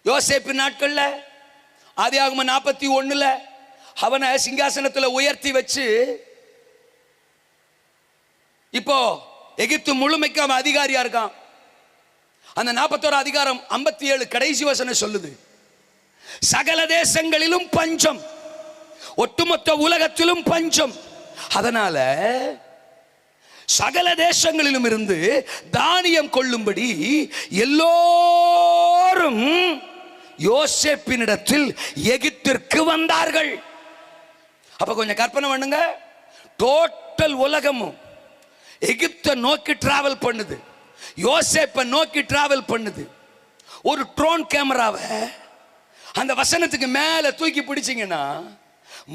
யோசேப்பு நாட்கள்ல ஆதியாகமம் 41 அவனை சிங்காசனத்தில் உயர்த்தி வச்சு இப்போ எகிப்து முழுமைக்கு அவன் அதிகாரியா இருக்கான். அந்த 41 அதிகாரம் 57 கடைசி வசனம் சொல்லுது, சகல தேசங்களிலும் பஞ்சம், ஒட்டுமொத்த உலகத்திலும் பஞ்சம். அதனால சகல தேசங்களிலும் இருந்து தானியம் கொள்ளும்படி எல்லோரும் யோசேப்பினிடத்தில் எகிப்திற்கு வந்தார்கள். அப்ப கொஞ்சம் கற்பனை பண்ணுங்க, டோட்டல் உலகமும் எகிப்தை நோக்கி டிராவல் பண்ணுது, யோசேப்பை நோக்கி டிராவல் பண்ணுது. ஒரு ட்ரோன் கேமராவை அந்த வசனத்துக்கு மேல தூக்கி பிடிச்சிங்கன்னா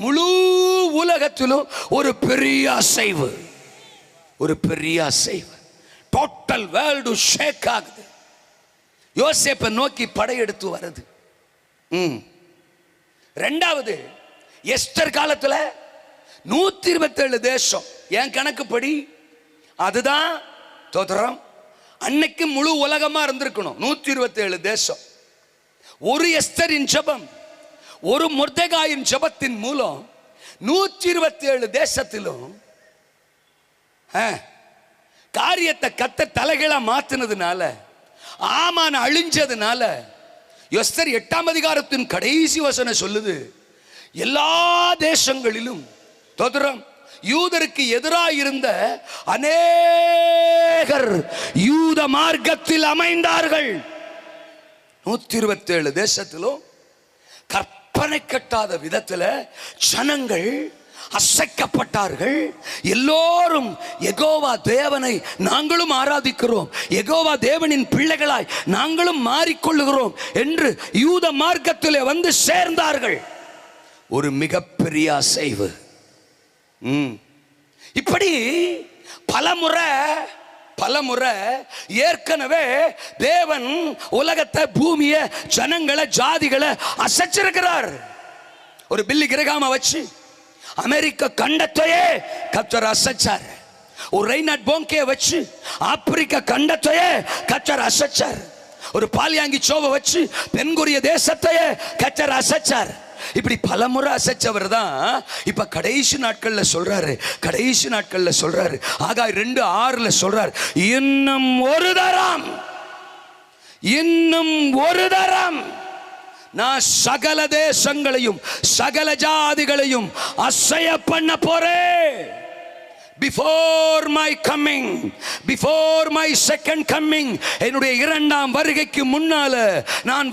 முழு உலகத்திலும் ஒரு பெரிய அசைவு, ஒரு பெரிய அசைவு, டோட்டல் வேர்ல்டு ஷேக் ஆகுது. யோசேப்பை நோக்கி படையெடுத்து வருது. ரெண்டாவது, எஸ்தர் காலத்துல 127 தேசம், என் கணக்குப்படி அதுதான் தோத்திரம், அன்னைக்கு முழு உலகமா இருந்திருக்கணும். 127 தேசம். ஒரு எஸ்தரின் ஜெபம், ஒரு மொர்தெகாயின் ஜெபத்தின் மூலம் 127 தேசத்திலும் காரியத்தை கத்த தலைகளா மாத்தினதுனால, ஆமான அழிஞ்சதுனால, எஸ்தர் 8ஆம் அதிகாரத்தின் கடைசி வசனம் சொல்லுது, எல்லா தேசங்களிலும் தோத்திரம் யூதருக்கு எதிராக இருந்த அநேகர் யூத மார்க்கத்தில் அமைந்தார்கள். 127 தேசத்திலும் கற்பனை கட்டாத விதத்தில் ஜனங்கள் அசைக்கப்பட்டார்கள். எல்லோரும் யெகோவா தேவனை நாங்களும் ஆராதிக்கிறோம், யெகோவா தேவனின் பிள்ளைகளாய் நாங்களும் மாறிக்கொள்ளுகிறோம் என்று யூத மார்க்கத்திலே வந்து சேர்ந்தார்கள். ஒரு மிகப்பெரிய அசைவு. இப்படி பலமுறை ஏற்கனவே தேவன் உலகத்தை, பூமியை, ஜனங்களை, ஜாதிகளை அசைச்சிருக்கிறார். ஒரு பில்லி கிரகாம வச்சு அமெரிக்க கண்டத்தையே கர்த்தர் அசைச்சார். ஒரு ரெய்னாட் போங்கே வச்சு ஆப்பிரிக்க கண்டத்தையே கர்த்தர் அசைச்சார். ஒரு பாலியாங்கி சோவை வச்சு தென்கொரிய தேசத்தையே கர்த்தர் அசைச்சார். இப்படி பலமுறை அசைச்சவர் தான் இப்ப கடைசி நாட்கள்ல சொல்றாரு. ஆகாய் 2:6 சொல்றார், இன்னும் ஒரு தரம் நான் சகல தேசங்களையும் சகல ஜாதிகளையும் அசைய பண்ண போறேன். Before my second coming, என்னுடைய 2ஆம் வருகைக்கு முன்னால நான்